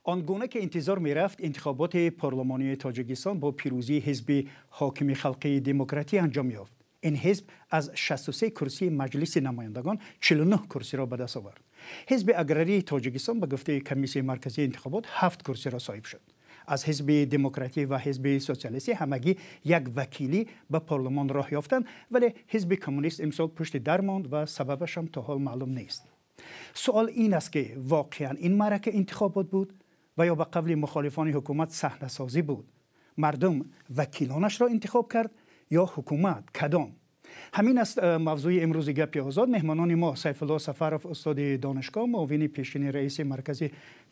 آنگونه که انتظار می رفت انتخابات پارلمانی تاجیکستان با پیروزی حزب حاکم خلقی دموکراتی انجام یافت. این حزب از 63 کرسی مجلس نمایندگان 49 کرسی را به دست آورد. حزب اگراری تاجیکستان به گفته کمیسیون مرکزی انتخابات 7 کرسی را صاحب شد. از حزب دموکراتی و حزب سوسیالیستی همگی یک وکیلی به پارلمان راه یافتند، ولی حزب کمونیست امسال پشت در ماند و سببش هم تا حال معلوم نیست. سوال این است که واقعا این معرکه انتخابات بود و یا به قول مخالفان حکومت صحنه سازی بود؟ مردم وکیلانش را انتخاب کرد یا حکومت؟ کدام؟ همین است موضوع امروز گپ آزاد. مهمانان ما سیف الله سفرов استاد دانشگاه، معاون پیشین رئیس مرکز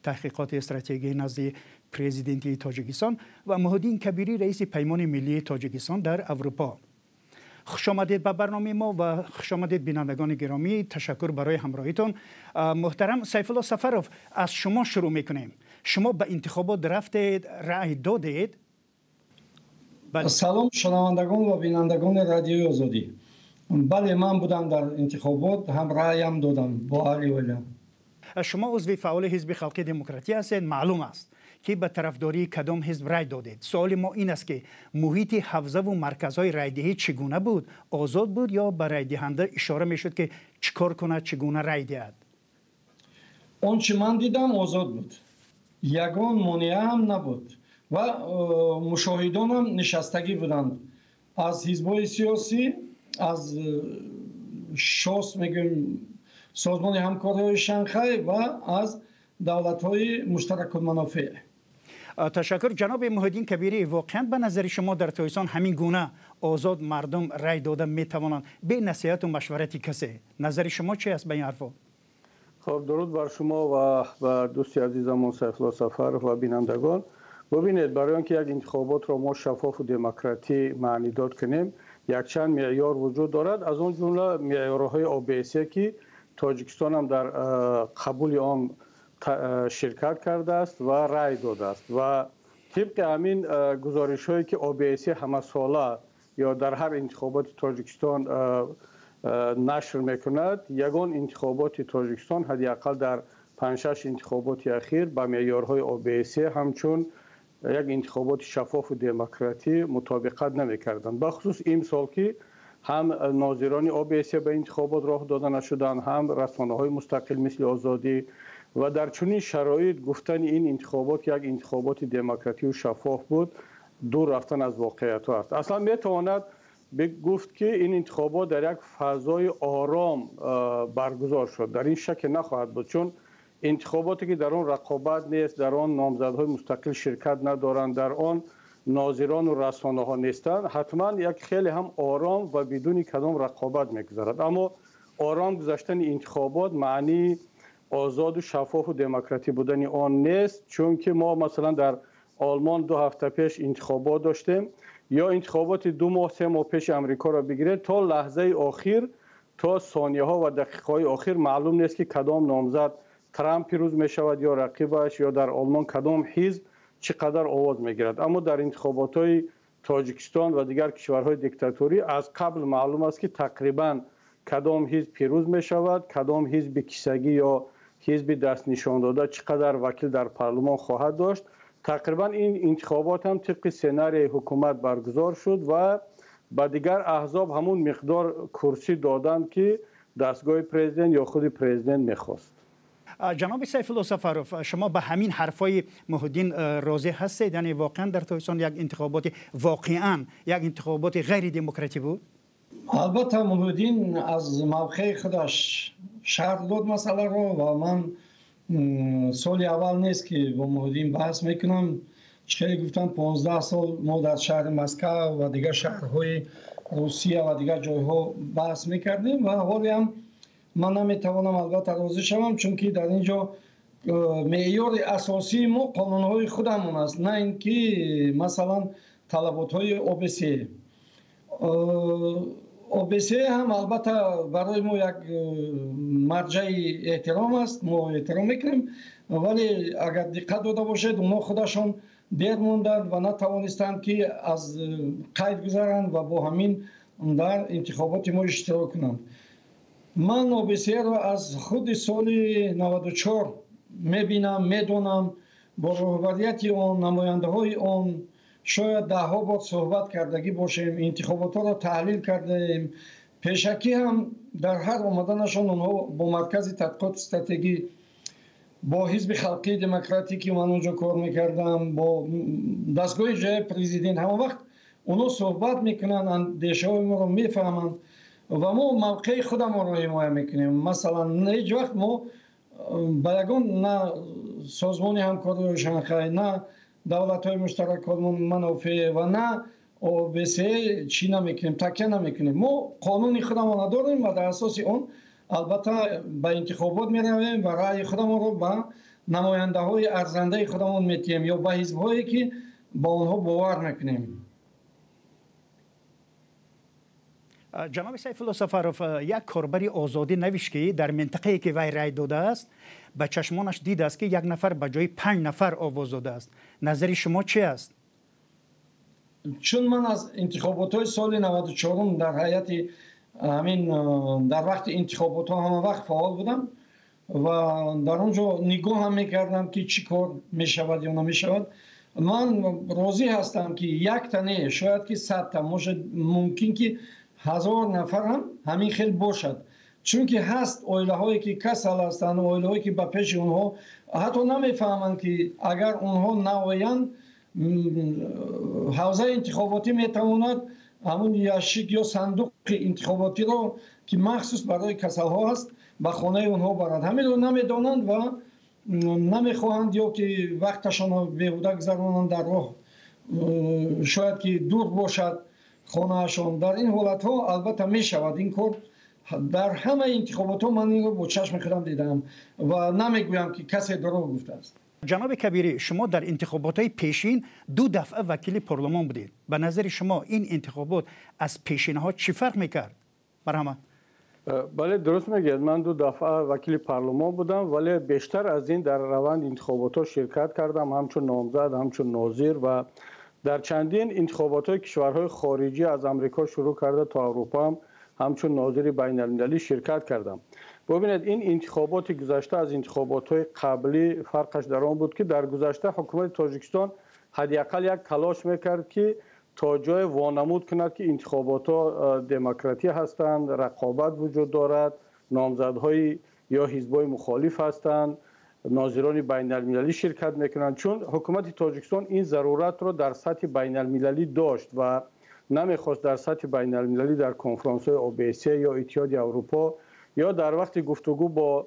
تحقیقات استراتژی نزد پرزیدنت تاجیکستان و محیدین کبیری رئیس پیمان ملی تاجیکستان در اروپا. خوش آمدید به برنامه ما و خوش آمدید بینندگان گرامی. تشکر برای همراهیتون. محترم سیف الله سفرов، از شما شروع میکنیم. شما به انتخابات رفتید، رأی دادید؟ سلام شنوندگان و بینندگان رادیوی آزادی. بله، من بودم در انتخابات، هم رأیم دادم با علی ویلیام. شما عضو فعال حزب خلقی دموکراتی هستید. معلوم است که به طرفداری کدام حزب رأی دادید. سوال ما این است که محیط حوزه و مرکزهای رأیدهی چگونه بود؟ آزاد بود یا به رأی دهنده اشاره میشد که چیکار کنه، چگونه رأی دهد؟ آنچه من دیدم آزاد بود، یگان مانع هم نبود و مشاهدان هم نشستگی بودند، از حزب‌های سیاسی، از شاس میگیم سازمان همکاری شانگهای و از دولت‌های مشترک المنافع. تشکر جناب محیدین کبیری. واقعا به نظر شما در تاجیکستان همین گونه آزاد مردم رأی دادن میتوانند به نصیحت و مشورت کسی؟ نظر شما چی است به این حرفا؟ خب درود بر شما و بر دوستی عزیزمون سیف الله سفرов و بینندگان. ببینید، برای اینکه یک انتخابات را ما شفاف و دموکراتی معنی داد کنیم، یک چند معیار وجود دارد. از اون جمله معیارهای OBSE که تاجیکستان هم در قبول آن شرکت کرده است و رأی داده است و طبق همین گزارش هایی که OBSE همه ساله یا در هر انتخابات تاجیکستان نشر میکند، یگان انتخابات تاجیکستان حداقل در 5-6 انتخابات اخیر با معیارهای OBSE همچون یک انتخابات شفاف و دموکراتی مطابقت نمیکردند. بخصوص این سال که هم ناظران OBSE به انتخابات راه داده نشدند، هم رسانه‌های مستقل مثل آزادی، و در چنین شرایط گفتن این انتخابات یک انتخابات دموکراتی و شفاف بود دور رفتن از واقعیت است. اصلا میتواند گفت که این انتخابات در یک فضای آرام برگزار شد. در این شک نخواهد بود، چون انتخاباتی که در آن رقابت نیست، در آن نامزدهای مستقل شرکت ندارند، در آن ناظران و رسانه ها نیستند، حتما یک خیلی هم آرام و بدون کدام رقابت میگذرد. اما آرام گذشتن انتخابات معنی آزاد و شفاف و دموکراتی بودن آن نیست، چون که ما مثلا در آلمان 2 هفته پیش انتخابات داشتیم، یا انتخابات 2 ماه 3 ماه پیش امریکا را بگیرید، تا لحظه آخر، تا ثانیه ها و دقیقه های آخر معلوم نیست که کدام نامزد ترامپ پیروز می شود یا رقیبش، یا در آلمان کدام حزب چقدر آواز می گیرد. اما در انتخابات های تاجیکستان و دیگر کشورهای دیکتاتوری از قبل معلوم است که تقریبا کدام حزب پیروز می شود، کدام حزب کیسگی یا حزب دست نشان داده چقدر وکیل در پارلمان خواهد داشت. تقریبا این انتخابات هم طبق سناریوی حکومت برگزار شد و با دیگر احزاب همون مقدار کرسی دادند که دستگاه پرزیدنت یا خود پرزیدنت میخواست. جناب سیف الله سفرов، شما به همین حرفای محیدین راضی هستید؟ یعنی واقعا در تاجیکستان یک انتخابات واقعا یک انتخابات غیر دموکراتی بود؟ البته محیدین از موقع خودش شرح داد مسئله رو و من سال اول نیست که با محیدین بحث میکنم. چه گفتم 15 سال ما در شهر مسکو و دیگر شهرهای روسیه و دیگر جایها بحث میکردیم و حالی هم من نمیتوانم البته راضی شوم، چون که در اینجا معیار اساسی ما قانونهای خودمون است، نه اینکه مثلا طلباتهای OBSE. OBSE هم البته برای ما یک مرجع احترام است، ما احترام میکنیم، ولی اگر دقت داده باشید اونا خودشان دیر موندند و نتوانستند که از قید گذارند و با همین در انتخابات ما اشتراک کنند. من OBSE را از خود سال 94 میبینم، میدونم با رهبریت آن، نماینده های آن شاید ده ها بار صحبت کردگی باشیم، انتخابات ها را تحلیل کردیم. پیشکی هم در هر آمدنشان اونها با مرکز تحقیقات استراتژی، با حزب خلقی دموکراتیکی من اونجا کار میکردم، با دستگاه جای پرزیدنت، همه وقت اونها صحبت میکنن، اندیشه های ما رو میفهمن و ما موقع خودم رو حمایت میکنیم. مثلا هیچ وقت ما با یگان نه سازمان همکاری شانگهای، نه دولت های مشترک منافع و نه OBSE چی نمیکنیم، تکیه نمیکنیم. ما قانون خودمون داریم و در اساس اون البته به انتخابات میرویم و رأی خودمون رو به نماینده های ارزنده خودمون میتیم یا به حزب هایی که با اونها باور میکنیم. جناب سیف الله سفروف، یک کاربری آزادی نوشت که در منطقه‌ای که وی رای داده است به چشمانش دیده است که یک نفر به جای 5 نفر آواز داده است. نظر شما چی است؟ چون من از انتخابات های سال 94 در هیئت همین در وقت انتخابات ها همه وقت فعال بودم و در اونجا نگاه هم میکردم که چی کار میشود یا نمیشود. من راضی هستم که یک تنه شاید که 100 تا ممکن که 1000 نفر هم همین خیلی باشد، چون که هست اویله هایی که کسل هستند، اویله هایی که به پیش اونها حتی نمیفهمند که اگر اونها نوایند حوزه انتخاباتی میتواند همون یاشیک یا صندوق انتخاباتی رو که مخصوص برای کسل ها هست به خانه اونها برد. همین رو نمیدانند و نمیخواهند یا که وقتشان رو بیهوده گذرانند در راه، شاید که دور باشد خانهشان. در این حالت ها البته می شود این کار. در همه انتخابات ها من این رو با چشم خودم دیدم و نمیگویم که کسی دروغ گفته است. جناب کبیری، شما در انتخابات های پیشین 2 دفعه وکیل پارلمان بودید. به نظر شما این انتخابات از پیشین ها چی فرق میکرد؟ مرحمت. بله درست میگید، من 2 دفعه وکیل پارلمان بودم ولی بیشتر از این در روند انتخابات ها شرکت کردم، همچون نامزد، همچون ناظر و در چندین انتخابات های کشورهای خارجی از امریکا شروع کرده تا اروپا هم همچون ناظر بین المللی شرکت کردم. ببینید این انتخابات گذشته از انتخابات های قبلی فرقش در آن بود که در گذشته حکومت تاجیکستان حداقل یک تلاش میکرد که تا جای وانمود کند که انتخابات ها دموکراتی هستند، رقابت وجود دارد، نامزدهای یا حزبای مخالف هستند، ناظران بین المللی شرکت میکنند. چون حکومت تاجیکستان این ضرورت رو در سطح بین المللی داشت و نمیخواست در سطح بین المللی در کنفرانس های OBSE یا اتحادیه اروپا یا در وقت گفتگو با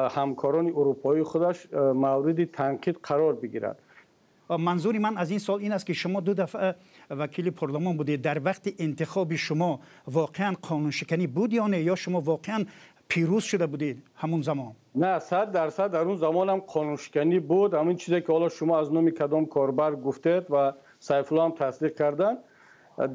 همکاران اروپایی خودش مورد تنقید قرار بگیرد. منظور من از این سال این است که شما 2 دفعه وکیل پارلمان بودید. در وقت انتخاب شما واقعا قانون شکنی بود یا نه، یا شما واقعا پیروز شده بودید همون زمان؟ نه 100% در اون زمان هم قانون شکنی بود. همین چیزی که حالا شما از نام کدام کاربر گفتید و سیف الله هم تصدیق کردن،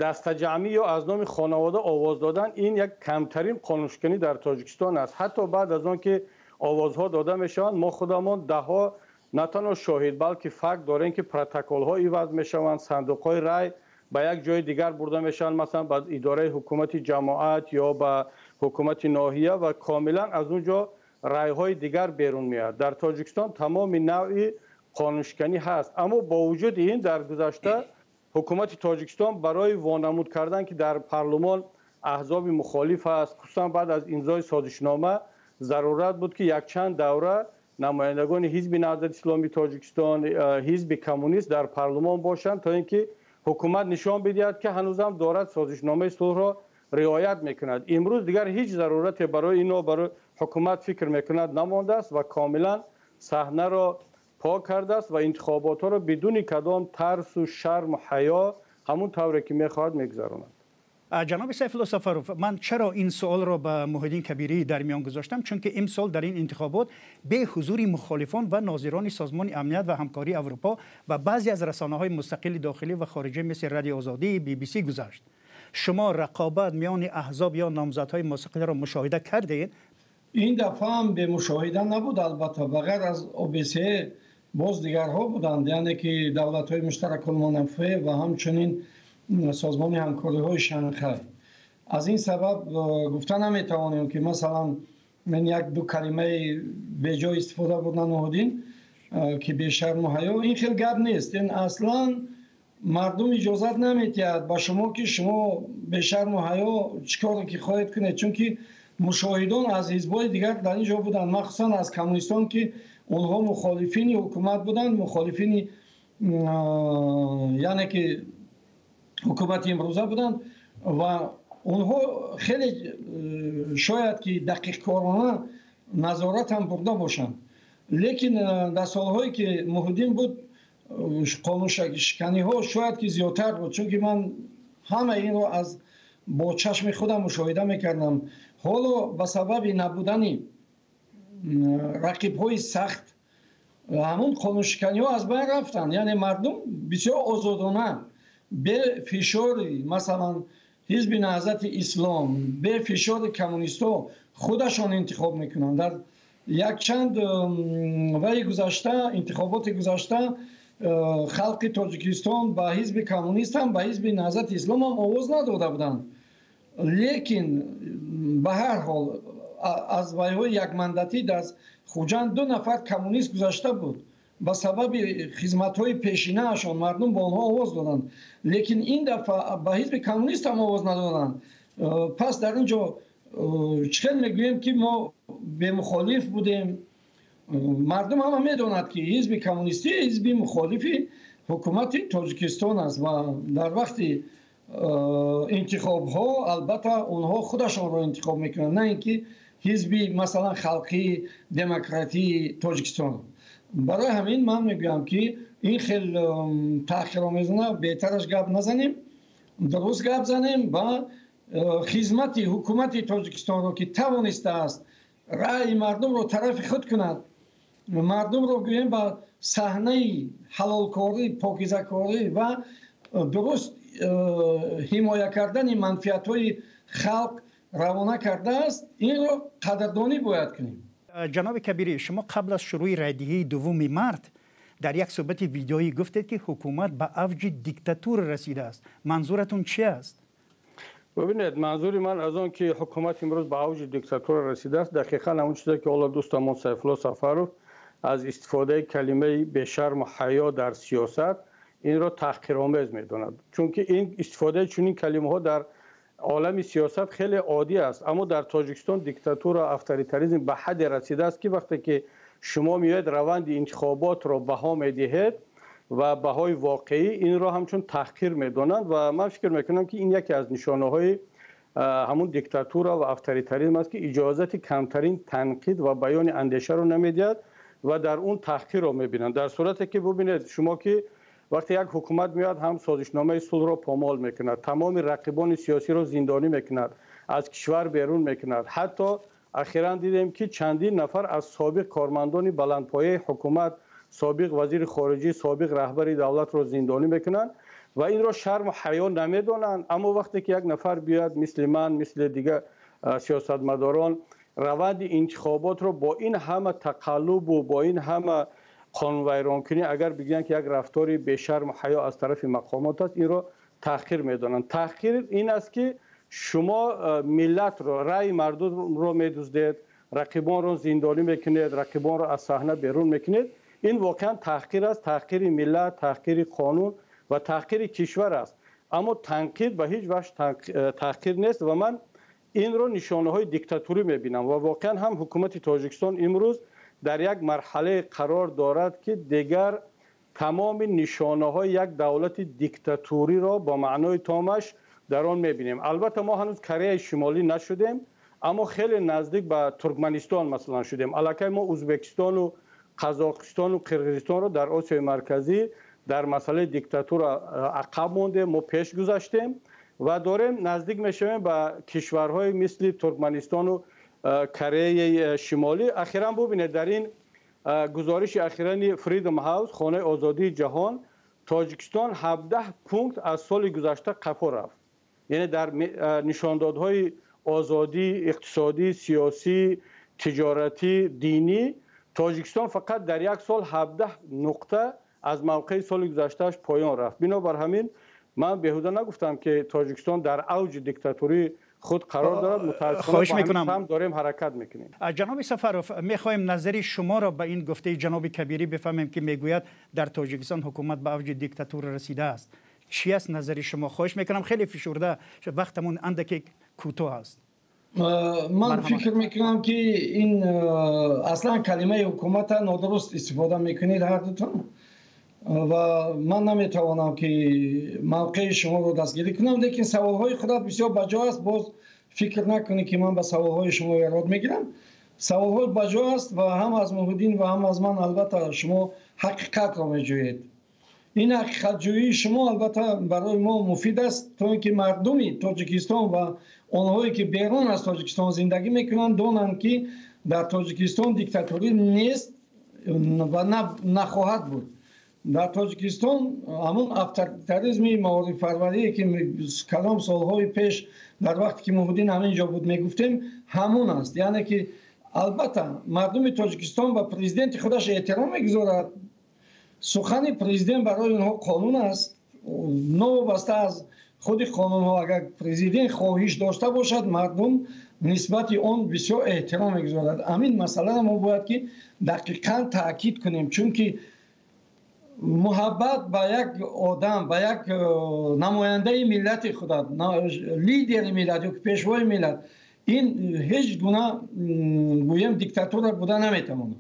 دست جمعی یا از نام خانواده آواز دادن این یک کمترین قانون شکنی در تاجیکستان است. حتی بعد از آن که آوازها داده میشوند ما خودمان ده ها نه تنها شاهد بلکه فکت داریم که پروتکل ها عوض میشوند، صندوق های رای به یک جای دیگر برده میشن، مثلا به اداره حکومت جماعت یا به حکومت ناحیه و کاملا از اونجا رای های دیگر بیرون میاد. در تاجیکستان تمام نوع قانون شکنی هست، اما با وجود این در گذشته حکومت تاجیکستان برای وانمود کردن که در پارلمان احزاب مخالف است، خصوصا بعد از امضای سازشنامه ضرورت بود که یک چند دوره نمایندگان حزب نهضت اسلامی تاجیکستان، حزب کمونیست در پارلمان باشند تا اینکه حکومت نشان بدهد که هنوزم دارد سازشنامه صلح را رعایت میکند. امروز دیگر هیچ ضرورت برای اینو برای حکومت فکر میکند نمانده است و کاملا صحنه را پاک کرده است و انتخابات ها را بدون کدام ترس و شرم و حیا همون طوری که میخواهد میگذراند. جناب سیف الله سفروف، من چرا این سوال را به محیدین کبیری در میان گذاشتم؟ چون که امسال در این انتخابات به حضور مخالفان و ناظران سازمان امنیت و همکاری اروپا و بعضی از رسانه‌های مستقل داخلی و خارجی مثل رادیو آزادی، BBC گذشت. شما رقابت میان احزاب یا نامزدهای مستقل را مشاهده کردید؟ این دفعه هم به مشاهده نبود، البته بغیر از OBSE باز دیگرها بودند، یعنی که دولت‌های مشترک المنافع و همچنین سازمان همکاری های شانگهای. از این سبب گفتن نمیتوانیم که مثلا من یک دو کلمه به جای استفاده بودن نهادین که بی‌شرم و حیا، این خیلی گپ نیست. این اصلا مردم اجازت نمیدهد با شما که شما بی‌شرم و حیا چیکار که خواهید کنید، چون که مشاهدان از حزب‌های دیگر در اینجا بودند، مخصوصا از کمونیستان که اونها مخالفین حکومت بودند، مخالفین یعنی که حکومت امروزه بودند و اونها خیلی شاید که دقیق کارانه نظارت هم برده باشند، لیکن در سالهایی که موحدین بود قانون شکنی ها شاید که زیادتر بود، چون که من همه این رو از با چشم خودم مشاهده میکردم. حالا به سبب نبودن رقیب های سخت همون قانون شکنی ها از بین رفتن، یعنی مردم بسیار آزادانه به فشار مثلا حزب نهضت اسلام، به فشار کمونیستا خودشان انتخاب میکنن. در یک چند وقت گذشته، انتخابات گذشته، خلق تاجیکستان با حزب کمونیست هم با حزب نهضت اسلام هم آواز نداده بودند، لیکن به هر حال از ویهای یک مندتی در خوجند 2 نفر کمونیست گذشته بود، به سبب خدمت‌های پیشینه اشان مردم با آنها آواز دادند، لیکن این دفعه به حزب کمونیست هم آواز ندادند. پس در اینجا چطور میگوییم که ما به مخالف بودیم؟ مردم هم میداند که حزب کمونیستی حزب مخالف حکومت تاجیکستان است و در وقت انتخاب ها البته اونها خودشان رو انتخاب میکنن، نه اینکه حزب مثلا خلقی دموکراتی تاجیکستان. برای همین من میگویم که این خیلی تأخیرآمیزانه بهترش گپ نزنیم، درست گپ زنیم و خدمت حکومت تاجیکستان رو که توانسته است رأی مردم رو طرف خود کند، مردم رو گوییم با صحنه حلالکاری، پاکیزه‌کاری و درست حمایت کردن منفعت‌های خلق روانه کرده است، این رو قدردانی باید کنیم. جناب کبیری، شما قبل از شروع رایدهی 2 مارس در یک صحبت ویدیویی گفتید که حکومت به اوج دیکتاتور رسیده است. منظورتون چی است؟ ببینید، منظور من از آن که حکومت امروز به اوج دیکتاتور رسیده است دقیقاً همون چیزی که حالا دوستمون سیفالله سفرов از استفاده کلمه بی‌شرم و حیا در سیاست این را تحقیرآمیز می‌داند، چون که این استفاده چنین کلمه‌ها در عالم سیاست خیلی عادی است، اما در تاجیکستان دیکتاتور و افطاریتاریسم به حد رسیده است که وقتی که شما میاید روند انتخابات را بها میدهید و بهای واقعی این را همچون تحقیر میدانند و من فکر میکنم که این یکی از نشانه های همون دیکتاتور و افطاریتاریسم است که اجازت کمترین تنقید و بیان اندیشه رو نمیدهد و در اون تحقیر رو میبینند. در صورتی که ببینید شما که وقتی یک حکومت میاد هم سازشنامه صلح را پامال میکند، تمام رقیبان سیاسی را زندانی میکند، از کشور بیرون میکند، حتی اخیراً دیدیم که چندین نفر از سابق کارمندان بلندپایه حکومت، سابق وزیر خارجه، سابق رهبر دولت را زندانی میکنند و این را شرم و حیا نمیدانند. اما وقتی که یک نفر بیاد مثل من، مثل دیگر سیاستمداران روند انتخابات را با این همه تقلب و با این همه قانون ویران کنی اگر بگن که یک رفتاری بی‌شرم و حیا از طرف مقامات است، این را تحقیر میدانند. تحقیر این است که شما ملت را، رأی مردم را میدزدید، رقیبان را زندانی میکنید، رقیبان را از صحنه بیرون میکنید. این واقعا تحقیر است، تحقیر ملت، تحقیر قانون و تحقیر کشور است. اما تنقید به هیچ وجه تحقیر نیست و من این را نشانه های دیکتاتوری میبینم و واقعا هم حکومت تاجیکستان امروز در یک مرحله قرار دارد که دیگر تمام نشانه های یک دولت دیکتاتوری را با معنای تامش در آن میبینیم. البته ما هنوز کره شمالی نشدیم، اما خیلی نزدیک به ترکمنستان مثلا شدیم. الکی ما ازبکستان و قزاقستان و قرقیزستان را در آسیای مرکزی در مسئله دیکتاتور عقب مانده، ما پیش گذاشتیم و داریم نزدیک میشویم به کشورهای مثل ترکمنستان و کره شمالی. اخیراً ببینید در این گزارش اخیراً فریدم هاوس، خانه آزادی جهان، تاجیکستان 17 پونکت از سال گذشته قفا رفت. یعنی در نشاندادهای آزادی اقتصادی، سیاسی، تجارتی، دینی تاجیکستان فقط در یک سال 17 نقطه از موقع سال گذشتهش پایان رفت. بنابر همین من بیهوده نگفتم که تاجیکستان در اوج دیکتاتوری خود قرار دارد. متاسفانه هم داریم حرکت میکنیم. جناب سفروف، میخوایم نظری شما را به این گفته جناب کبیری بفهمیم که میگوید در تاجیکستان حکومت به اوج دیکتاتور رسیده است. چی است نظری شما؟ خواهش میکنم خیلی فشرده، وقتمون اندکی کوتاه است. من فکر میکنم که این اصلا کلمه حکومت نادرست استفاده میکنید هر دوتون و من نمیتوانم که موقع شما رو دستگیری کنم، لیکن سوالهای خودت بسیار بجا است. باز فکر نکنید که من به سوالهای شما ایراد میگیرم. سوالهای بجا است و هم از محمدین و هم از من البته شما حقیقت را میجویید. این حقیقت جویی شما البته برای ما مفید است تا اینکه مردمی تاجیکستان و آنهایی که بیرون از تاجیکستان زندگی میکنند دانند که در تاجیکستان دیکتاتوری نیست و نخواهد بود. در تاجیکستان همون افراطیسم معارف پروری که کلام سالهای پیش در وقتی که محمدین همینجا بود میگفتیم همون است. یعنی که البته مردم تاجیکستان به پرزیدنت خودش احترام میگذارد. سخن پرزیدنت برای اونها قانون است. نوابسته از خود قانون ها اگر پرزیدنت خواهش داشته باشد مردم نسبت آن بسیار احترام میگذارد. همین مسئله ما باید که دقیقاً تاکید کنیم، چون که محبت به یک آدم، به یک نماینده ملت خودت، لیدر ملت یا پیشوای ملت، این هیچ گونه گویم دیکتاتور بوده نمیتواند.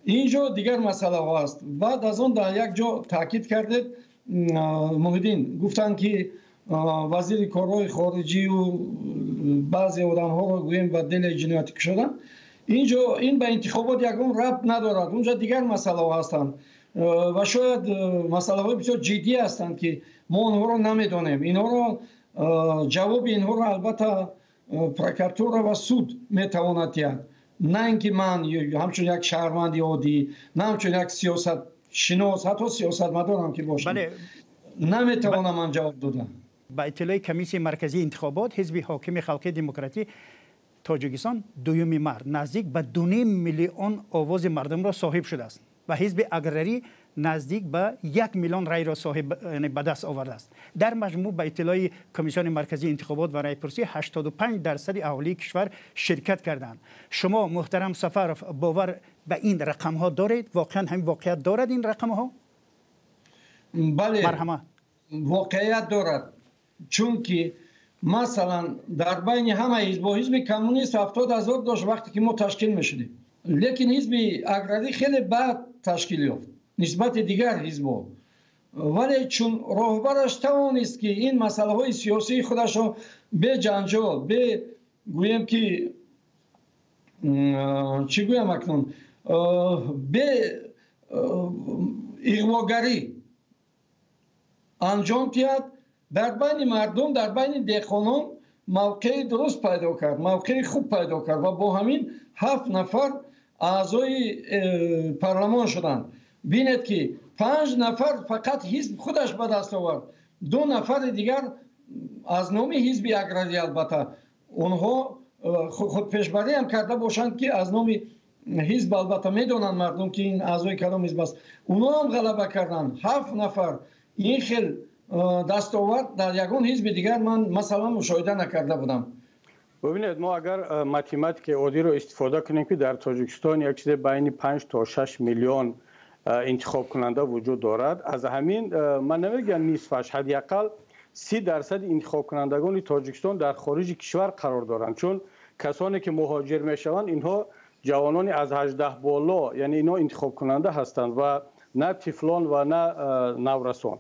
اینجا دیگر مسئله ها است. بعد از اون در یک جا تاکید کردید محمدین گفتند که وزیر کارهای خارجی و بعضی آدم ها رو گویم به دل جنایتی کشیدن. اینجا این به انتخابات یکم ربط ندارد. اونجا دیگر مسئله ها هستند و شاید مسئله های بسیار جدی هستند که ما اونها رو نمیدانیم. اینها رو جواب اینها رو البته پروکراتور و سود میتواند دهد، نه اینکه من همچون یک شهروند عادی، نه همچون یک سیاست شناس، حتی سیاستمدارم که باشم، نمیتوانم من جواب دادم. با اطلاع کمیسیون مرکزی انتخابات، حزب حاکم خلقی دموکراتی تاجیکستان دوم مرد نزدیک به 2.5 میلیون آواز مردم را صاحب شده است و حزب اگرری نزدیک به 1 میلیون رای را صاحب به دست آورده است. در مجموع به اطلاع کمیسیون مرکزی انتخابات و رایپرسی 85% اهالی کشور شرکت کردند. شما محترم سفروف باور به این رقم ها دارید؟ واقعا همین واقعیت دارد این رقم ها؟ بله، مرحمت. واقعیت دارد، چون که مثلا در بین همه حزب کمونیست 70,000 داشت وقتی که ما تشکیل میشدیم، لیکن حزب اگرری خیلی بعد تشکیل یافت نسبت دیگر حزب‌ها. ولی چون راهبرش توانست که این مسئله های سیاسی خودش را به جنجال، به گویم که چی گویم اکنون، به اغواگری انجام دهد، در بین مردم، در بین دهقانان موقع درست پیدا کرد، موقع خوب پیدا کرد و با همین 7 نفر اعضای پارلمان شدند. بینید که 5 نفر فقط حزب خودش به دست آورد، 2 نفر دیگر از نام حزب اگرری، البته اونها خود پیشبری هم کرده باشند که از نام حزب، البته میدونن مردم که این اعضای کدام حزب است، اونها هم غلبه کردند. 7 نفر این خیل دستاورد در یگان حزب دیگر من مثلا مشاهده نکرده بودم. ببینید، ما اگر ماتماتیک عادی رو استفاده کنیم که در تاجیکستان یک چیز بین 5 تا 6 میلیون انتخاب کننده وجود دارد، از همین من نمیگم نصفش، حداقل 30% انتخاب کنندگان تاجیکستان در خارج کشور قرار دارند، چون کسانی که مهاجر میشوند اینها جوانان از 18 بالا، یعنی اینا انتخاب کننده هستند و نه طفلان و نه نورسان.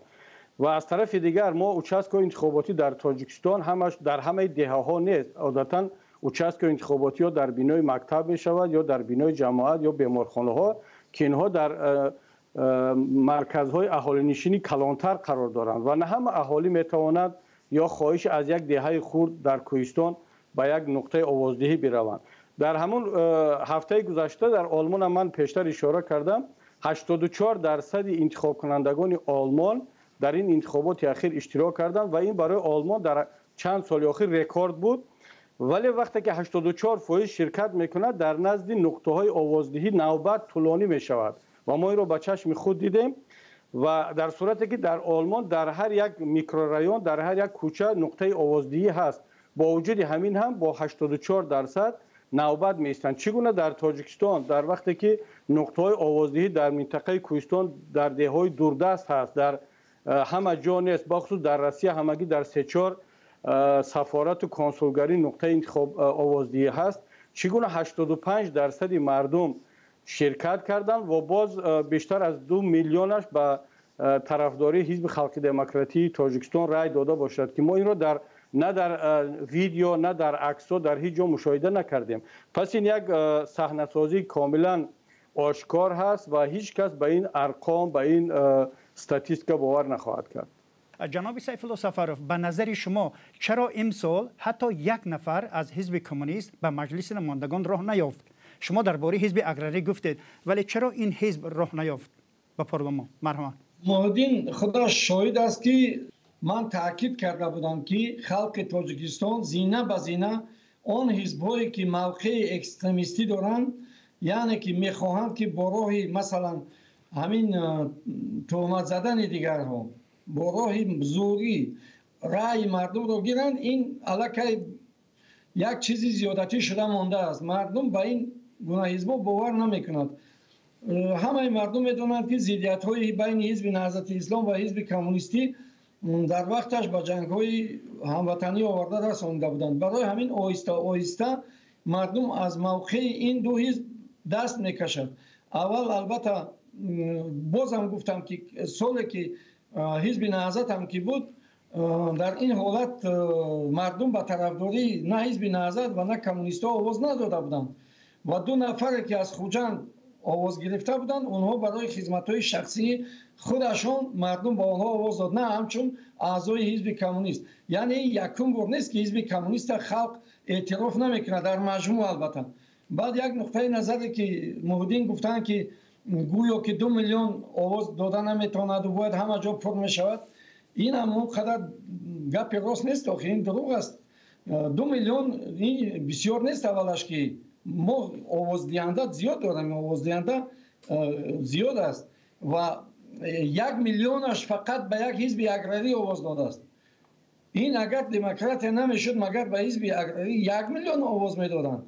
و از طرف دیگر ما اوچسک‌های انتخاباتی در تاجیکستان همش در همه دهه‌ها نیست. عادتاً اوچسک‌های انتخاباتی ها در بینای مکتب می شود یا در بینای جماعت یا بیمارخانه‌ها که اینها در مرکزهای اهالی نشینی کلانتر قرار دارند و نه همه اهالی میتواند یا خواهش از یک دهه خرد در کوهستان به یک نقطه آوازدهی بروند. در همون هفته گذشته در آلمان من پیشتر اشاره کردم 84% انتخاب کنندگان آلمان در این انتخابات اخیر اشتراک کردند و این برای آلمان در چند سال اخیر رکورد بود. ولی وقتی که 84% شرکت میکند در نزد نقطه های آوازدهی نوبت طولانی می شود و ما این رو با چشم خود دیدیم و در صورتی که در آلمان در هر یک میکرورایون، در هر یک کوچه نقطه آوازدهی هست با وجود همین هم با 84% نوبت میستند. چگونه در تاجیکستان در وقتی که نقطه‌های آوازدهی در منطقه کوهستان در دههای دوردست هست، در همه جا نیست، بخصوص در روسیه همگی در 3-4 سفارت و کنسولگری نقطه انتخاب آوازدهی هست، چگونه 85% مردم شرکت کردند و باز بیشتر از 2 میلیونش به طرفداری حزب خلق دموکراتی تاجیکستان رای داده باشد که ما این را نه در ویدیو نه در عکس در هیچ جا مشاهده نکردیم. پس این یک صحنه سازی کاملا آشکار هست و هیچ کس به این ارقام به این استاتیستیکا باور نخواهد کرد. جناب سیف الله سفروف، به نظر شما چرا امسال حتی یک نفر از حزب کمونیست به مجلس نمایندگان راه نیافت؟ شما درباره حزب اگراری گفتید، ولی چرا این حزب راه نیافت به پارلمان؟ مرحبا. محمدین خدا شاهد است که من تاکید کرده بودم که خلق تاجیکستان زینه به زینه آن حزب‌هایی که موقع اکستریمیستی دارند، یعنی که میخواهند که با راه مثلا همین تهمت زدن دیگرها با راه زوری رأی مردم رو گیرند، این الکی یک چیزی زیادتی شده مانده است. مردم به این گونه حزب‌ها باور نمی‌کنند. همه مردم می‌دونند که ضدیت‌های بین حزب نهضت اسلام و حزب کمونیستی در وقتش با جنگ‌های هموطنی آورده رسانده بودند. برای همین آهسته آهسته مردم از موقع این دو حزب دست می‌کشند. اول البته بازم گفتم که سالی که حزب نهضت هم که بود، در این حالت مردم به طرفداری نه حزب نهضت و نه کمونیست‌ها آواز نداده بودند و دو نفر که از خوجند آواز گرفته بودند، اونها برای خدمت‌های شخصی خودشان مردم با آنها آواز داد، نه همچون اعضای حزب کمونیست. یعنی یکم بار نیست که حزب کمونیست خلق اعتراف نمیکنه در مجموع. البته بعد یک نقطه نظری که محمدین گفتن که گویا که 2 میلیون آواز دادن نمیتواند و باید همه جا پر میشود، این هم اونقدر گپ راست نیست، آخه این دروغ است. 2 میلیون این بسیار نیست. اولش که ما آواز دهنده زیاد داریم، آواز دهنده زیاد است و 1 میلیونش فقط به یک حزب اگراری آواز داده است. این اگر دموکرات نمیشد مگر به حزب اگراری 1 میلیون آواز میدادند.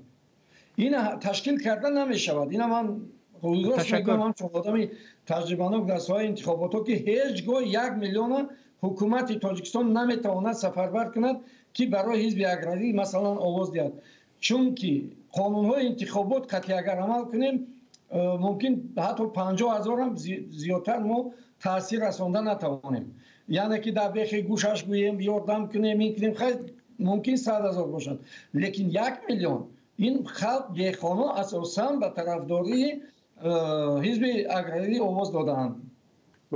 این تشکیل کردن نمیشود. این من روزگاش میگم، من چون آدمی تجربه‌ناک در ساحه انتخابات که هیچگاه 1 میلیون حکومت تاجیکستان نمیتواند سفربر کند که برای حزب اگراری مثلا آواز دهد، چون که قانون‌های انتخابات قطعی اگر عمل کنیم ممکن حتی 50,000 هم زیادتر ما تاثیر رساندن نتوانیم. یعنی که در بیخ گوشش گوییم یاردم کنیم این کنیم، خیلی ممکن 100,000 باشد، لیکن 1 میلیون این خلق دهقانا اساساً به طرفداری حزب اگراری آواز دادند.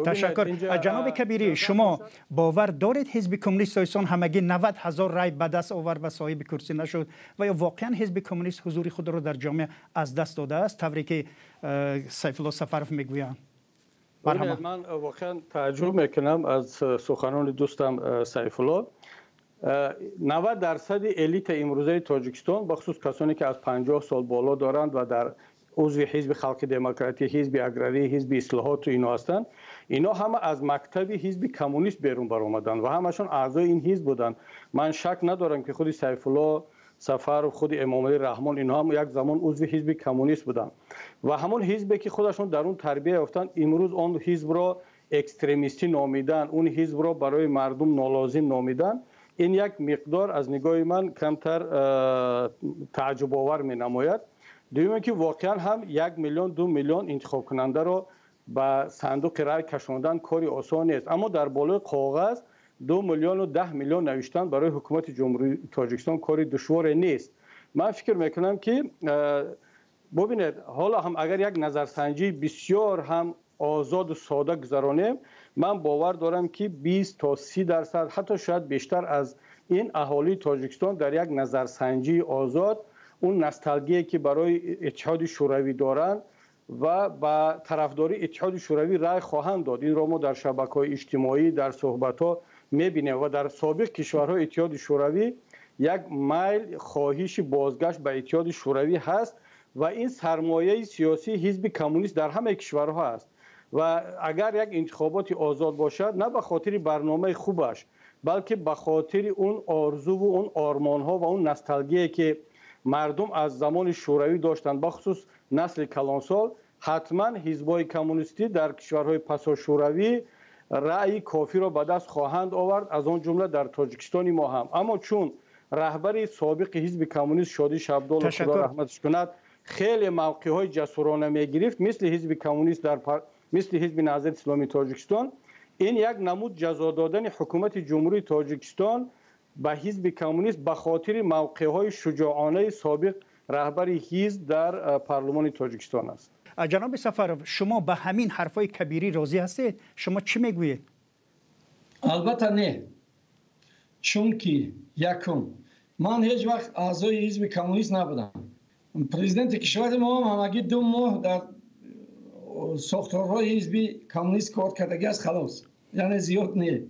تشکر. جناب کبیری، شما باور دارید حزب کمونیست تاجیکستان همگی 90,000 رای به دست آورد و صاحب کرسی نشد و یا واقعا حزب کمونیست حضور خود را در جامعه از دست داده است طوری که سیف الله سفروف میگویند؟ من واقعا تعجب میکنم از سخنان دوستم سیف الله. 90% الیت امروزه تاجیکستان بخصوص کسانی که از 50 سال بالا دارند و در عضو حزب خلق دموکراتی، حزب اگراری، حزب اصلاحات و اینا هستند، اینا همه از مکتب حزب کمونیست بیرون برآمدند و همشون اعضای این حزب بودند. من شک ندارم که خود سیف الله سفروف، خود امام علی رحمان، اینا هم یک زمان عضو حزب کمونیست بودند و همون حزبی که خودشون در اون تربیت یافتند امروز اون حزب را اکستریمیستی نامیدن، اون حزب را برای مردم نالازم نامیدن. این یک مقدار از نگاه من کمتر تعجب آور می نماید. دوم که واقعا هم 1 میلیون 2 میلیون انتخاب کننده را به صندوق رای کشاندن کاری آسان نیست، اما در بالای کاغذ 2 میلیون و 10 میلیون نوشتن برای حکومت جمهوری تاجیکستان کاری دشوار نیست. من فکر میکنم که ببینید حالا هم اگر یک نظرسنجی بسیار هم آزاد و ساده گذرانیم، من باور دارم که 20 تا 30% حتی شاید بیشتر از این اهالی تاجیکستان در یک نظرسنجی آزاد اون نوستالژی که برای اتحاد شوروی دارند و با طرفداری اتحاد شوروی رای خواهند داد. این را ما در شبکه‌های اجتماعی در صحبت‌ها می‌بینیم و در سابق کشورهای اتحاد شوروی یک میل خواهش بازگشت به اتحاد شوروی هست و این سرمایه سیاسی حزب کمونیست در همه کشورها است و اگر یک انتخابات آزاد باشد، نه به خاطر برنامه خوبش، بلکه به خاطر اون آرزو و اون آرمان ها و اون نوستالژی که مردم از زمان شوروی داشتند، بخصوص نسل کلانسال، حتما حزب‌های کمونیستی در کشورهای پسا شوروی رأی کافی را به دست خواهند آورد، از آن جمله در تاجیکستان ما هم. اما چون رهبر سابق حزب کمونیست شادی شبدال خدا رحمتش کند خیلی موقع‌های جسورانه می‌گرفت، مثل حزب کمونیست مثل حزب نهضت اسلامی تاجیکستان، این یک نمود جزا دادن حکومت جمهوری تاجیکستان به حزب کمونیست به خاطر موقع‌های شجاعانه سابق رهبر حزب در پارلمان تاجیکستان است. جناب سفرов، شما به همین حرفای کبیری راضی هستید؟ شما چی میگویید؟ البته نه. چون که یکم من هیچ وقت اعضای حزب کمونیست نبودم. پرزیدنت کشور ما هم همگی 2 ماه در ساختارهای حزب کمونیست کار کردگی است، خلاص. یعنی زیاد نه.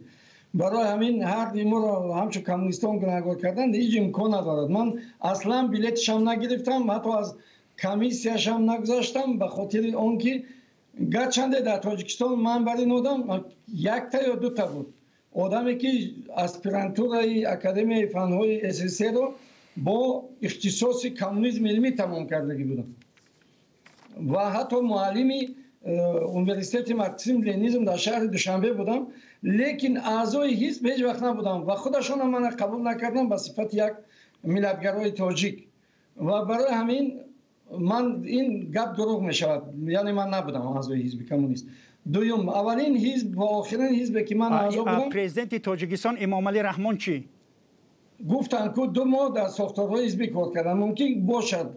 برای همین هر ما را همچون کمونیستان گناهکار کردن هیچ امکان ندارد. من اصلا بلیتش هم نگرفتم، حتی از کمیسیش هم نگذاشتم، به خاطر آنکه گرچنده در تاجیکستان من برای نودم 1 تا یا 2 تا بود آدمی که اسپیرانتورای اکادمی فنهای SSC رو با اختصاص کمونیسم علمی تمام کردگی بودم و حتی معلمی اونیورسیته مارکسیسم لنینیسم در شهر دوشنبه بودم، لیکن اعضای حزب هیچ وقت نبودم و خودشون هم من قبول نکردم به صفت یک ملتگرای تاجیک و برای همین من این گپ دروغ می شود، یعنی من نبودم اعضای حزب کمونیست. دوم، اولین حزب و آخرین حزب که من اعضا بودم پرزیدنت تاجیکستان امام علی رحمان چی گفتن که 2 ماه در ساختارهای حزبی کار کردن. ممکن باشد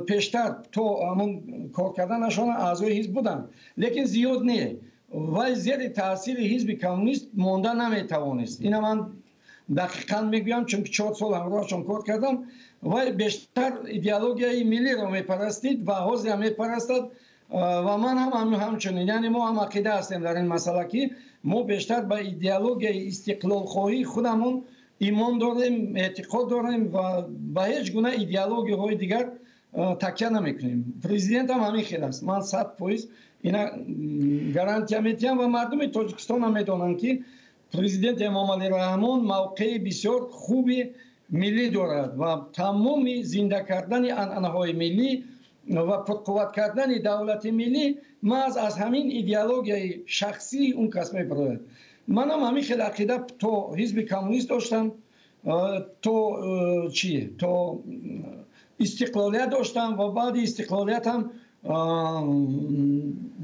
پیشتر تو همون کار کردنشان اعضای حزب بودن، لیکن زیاد نه و زیر تاثیر حزب کمونیست مانده نمیتوانست. این من دقیقاً میگویم چون 4 سال همراهشان کار کردم و بیشتر ایدئولوژی ملی را میپرستید و حاضر میپرستد و من هم همچنین. یعنی ما هم عقیده هستیم در این مسئله که ما بیشتر به ایدئولوژی استقلال خواهی خودمون ایمان داریم، اعتقاد داریم و به هیچ گونه ایدئولوژی های دیگر تکیه نمیکنیم. پرزیدنت هم همین خیلی است. من 100% اینا گارانتی میدم و مردم تاجیکستان هم میدونن که پرزیدنت امام علی رحمان موقع بسیار خوبی ملی دارد و تمام زنده کردن عنعنه‌های ملی و پرقوت کردن دولت ملی محض از همین ایدئولوژی شخصی اون کس میبرد. من هم همین خیلی عقیده تو حزب کمونیست داشتم، تو چیه؟ تو استقلالیت داشتم و بعد استقلالیت هم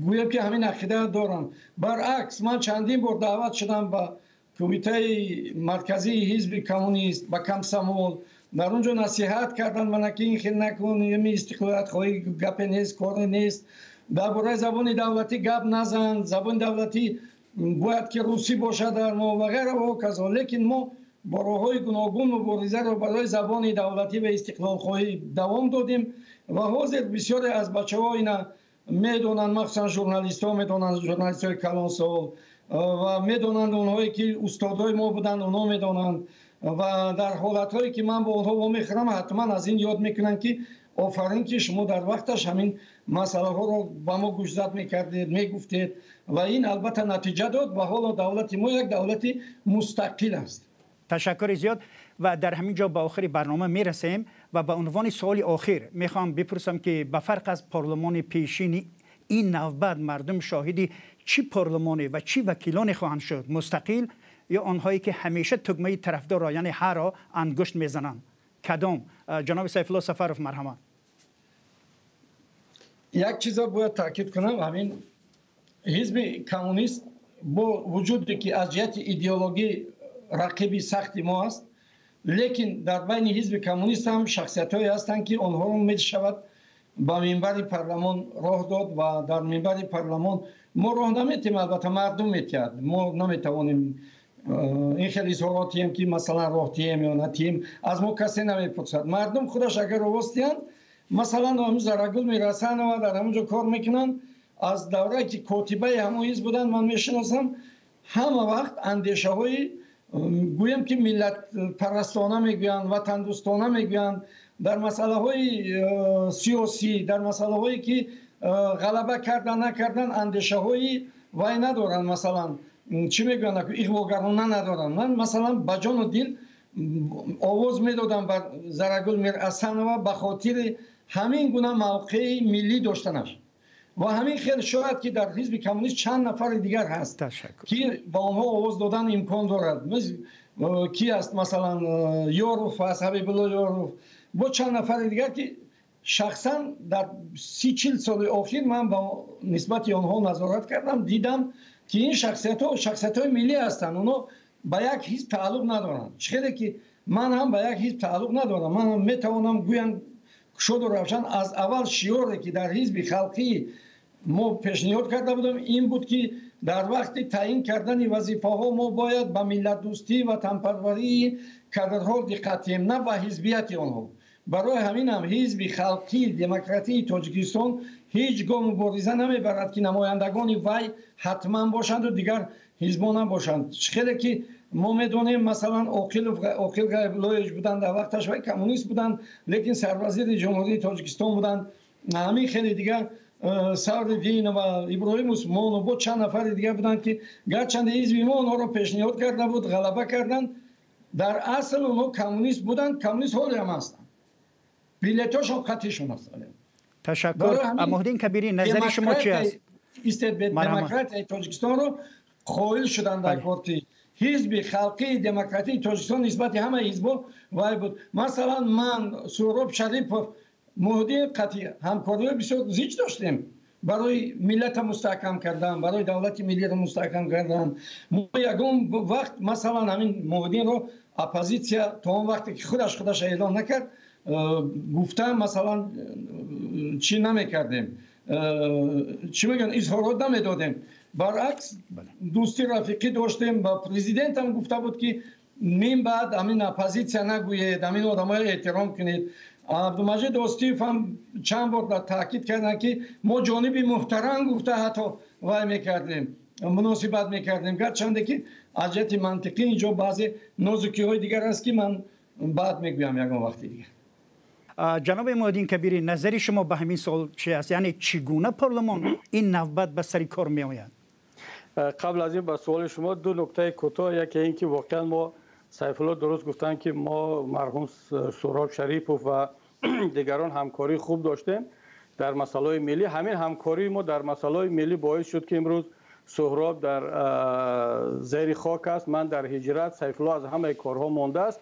گویم که همین عقیده دارم. برعکس من چندین بار دعوت شدم به کمیته مرکزی حزب کمونیست با کمسمول، در اونجا نصیحت کردن من که این خیلی نکن، این استقلالیت خواهی گپ نیست، کار نیست، درباره زبان دولتی گپ نزن، زبان دولتی باید که روسی باشد در ما و غیره و کذا. لیکن ما با راه‌های گوناگون مبارزه را برای زبان دولتی و استقلال خواهی دوام دادیم و حاضر بسیاری از بچه‌ها اینا میدونن، مخصوصا ژورنالیست‌ها میدونن، ژورنالیست‌های کلانسال و میدونن، اونهایی که استادای ما بودن اونا میدونن و در حالت‌هایی که من با اونها با میخرم حتما از این یاد میکنن که آفرین که شما در وقتش همین مسئله ها رو با ما گوشزد میکردید، میگفتید و این البته نتیجه داد و حالا دولت ما یک دولت مستقل است. تشکر زیاد و در همین جا به آخر برنامه میرسیم و به عنوان سوال آخر میخوام بپرسم که به فرق از پارلمان پیشین این نوبت مردم شاهدی چی پارلمانی و چی وکیلان خواهند شد؟ مستقل یا آنهایی که همیشه تگمه طرفدار را یعنی هر را انگشت میزنند؟ کدام؟ جناب سیف الله سفرov مرحمت. یک چیز باید تاکید کنم، همین حزب کمونیست با وجودی که از جهت ایدئولوژی رقیبی سختی ما است، لیکن در بین حزب کمونیست هم شخصیت‌هایی هستند که آنها رو میشود با منبر پارلمان راه داد و در منبر پارلمان ما راه نمیتیم، البته مردم میتید، ما نمیتوانیم این خیلی اظهاراتی هم که مثلا راه تیم یا نتیم از ما کسی نمیپرسد. مردم خودش اگر راستیان مثلا همون زرگل میرسن و در همونجا کار میکنن. از دوره که کاتبه همون حزب بودن من میشناسم، همه وقت اندیشه های گویم که ملت پرستانه میگویند، وطن دوستانه میگویند، در مسئله های سیاسی، در مسئله هایی که غلبه کردن نکردن اندیشه هایی وای ندارن. مثلا چی میگن ایغواگرانه ندارن. من مثلا با جان و دل آواز میدادم بر زرگل میر اسنوا به خاطر همین گونه موقع ملی داشتنش و همین خیلی شاید که در حزب کمونیست چند نفر دیگر هست که با آنها آواز دادن امکان دارد. کی است مثلا یوروف است، حبیب الله یوروف، با چند نفر دیگر که شخصا در 30-40 سال اخیر من با نسبت آنها نظارت کردم، دیدم که این شخصیت های ملی هستند. اونا به یک حزب تعلق ندارند. چقدر که من هم به یک حزب تعلق ندارم. من هم میتوانم گویم شد و روشن از اول شعاری که در حزب خلقی ما پیشنهاد کرده بودم این بود که در وقت تعیین کردن وظیفه ها ما باید به ملت دوستی و وطنپروری کادرها دقت کنیم، نه به حزبیت آنها. برای همین هم حزب خلقی دموکراتی تاجیکستان هیچ گام مبارزه نمیبرد که نمایندگان وی حتما باشند و دیگر حزبان هم باشند. چقدر که ما میدونیم مثلا عاقل غیب‌الله بودند، در وقتش وی کمونیست بودند لیکن سروزیر جمهوری تاجیکستان بودند. همین خیلی دیگر سعدالدین و ابراهیم عثمان و با چند نفر دیگر بودند که گرچند حزب ما اونها رو پیشنهاد کرده بود غلبه کردند، در اصل اونها کمونیست بودند، کمونیست حالی هم هستند، بیلیتاشون خطیشون هستند. تشکر. محمدین کبیری نظر شما چی است؟ دموکراتی تاجیکستان رو قائل شدن در کارتی حزب خلقی دموکراتی تاجیکستان نسبت همه حزب‌ها وای بود. مثلا من سهراب شریفов محمدین قطعی همکاری بسیار زیاد داشتیم برای ملت مستحکم کردن، برای دولت ملی رو مستحکم کردن. ما یگان وقت مثلا همین محمدین رو اپوزیسیا تا اون وقتی که خودش اعلام نکرد گفتم مثلا چی نمیکردیم، چی میگن اظهارات نمیدادیم، برعکس دوستی رفیقی داشتیم. با پرزیدنت هم گفته بود که نیم بعد همین اپوزیسیا نگویید، همین آدمای احترام کنید. عبدالمجید استیف هم چند بار تاکید کردن که ما جانب محترم گفته حتی وای میکردیم، مناسبت میکردیم، گرچند که از جهت منطقی اینجا بعضی نازکی های دیگر است که من بعد میگویم یکم وقتی دیگه. جناب محمدین کبیری نظری شما به همین سوال چی است؟ یعنی چگونه پارلمان این نوبت به سر کار می آید؟ قبل از این به سوال شما دو نکته کوتاه، یکی این که واقعا ما سیف الله درست گفتن که ما مرحوم سهراب شریفov و دیگران همکاری خوب داشتیم در مسائل ملی. همین همکاری ما در مسائل ملی باعث شد که امروز سهراب در زیر خاک است، من در هجرت، سیف الله از همه کارها مانده است.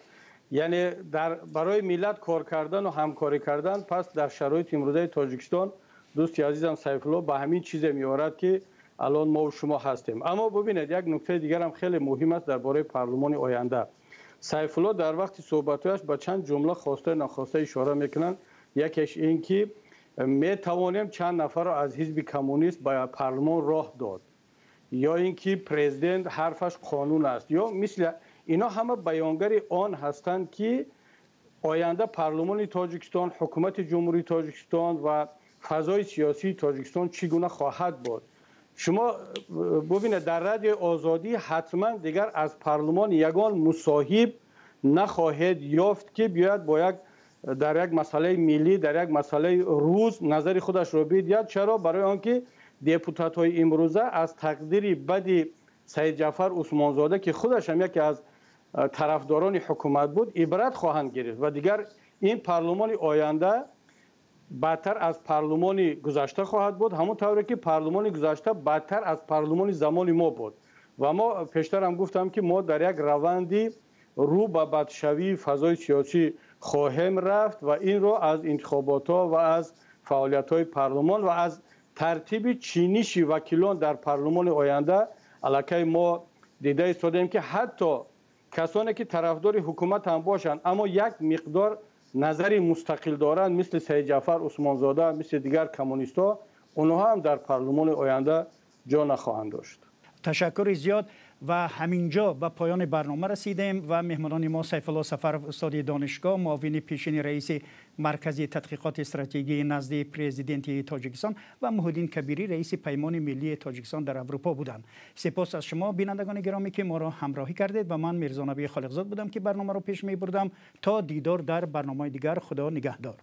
یعنی برای ملت کار کردن و همکاری کردن. پس در شرایط امروزه تاجیکستان دوستی عزیزم سیف الله به همین چیز میارد که الان ما و شما هستیم. اما ببینید یک نکته دیگر هم خیلی مهم است درباره پارلمان آینده. سیف الله در وقت صحبتش با چند جمله خواسته ناخواسته اشاره میکنن. یکیش این که می توانیم چند نفر را از حزب کمونیست به پارلمان راه داد، یا اینکه پرزیدنت حرفش قانون است، یا مثل اینا همه بیانگر آن هستند که آینده پارلمان تاجیکستان، حکومت جمهوری تاجیکستان و فضای سیاسی تاجیکستان چگونه خواهد بود. شما ببینید در رد آزادی حتما دیگر از پارلمان یگان مصاحب نخواهد یافت که بیاید با در یک مسئله ملی، در یک مسئله روز نظر خودش را بدهد. چرا؟ برای آنکه دپوتات های امروزه از تقدیر بد سید جعفر عثمانزاده که خودش هم یکی از طرفداران حکومت بود عبرت خواهند گرفت و دیگر این پارلمان آینده بدتر از پارلمان گذشته خواهد بود، همون طوری که پارلمان گذشته بدتر از پارلمان زمان ما بود. و ما پیشتر هم گفتم که ما در یک روندی رو به بدشوی فضای سیاسی خواهیم رفت و این رو از انتخابات ها و از فعالیت های پارلمان و از ترتیب چینش وکیلان در پارلمان آینده علاکه ما دیده ایستادیم که حتی کسانی که طرفدار حکومت هم باشند اما یک مقدار نظری مستقل دارند مثل سید جعفر عثمانزاده، مثل دیگر کمونیست‌ها، اونها هم در پارلمان آینده جا نخواهند داشت. تشکر زیاد. و همینجا به پایان برنامه رسیدیم و مهمانان ما سیف الله سفرov استاد دانشگاه، معاون پیشین رئیس مرکز تحقیقات استراتژی نزد پرزیدنت تاجیکستان و محمدین کبیری رئیس پیمان ملی تاجیکستان در اروپا بودند. سپاس از شما بینندگان گرامی که ما را همراهی کردید و من میرزا نبی خالقزاد بودم که برنامه را پیش می بردم. تا دیدار در برنامه دیگر، خدا نگهدار.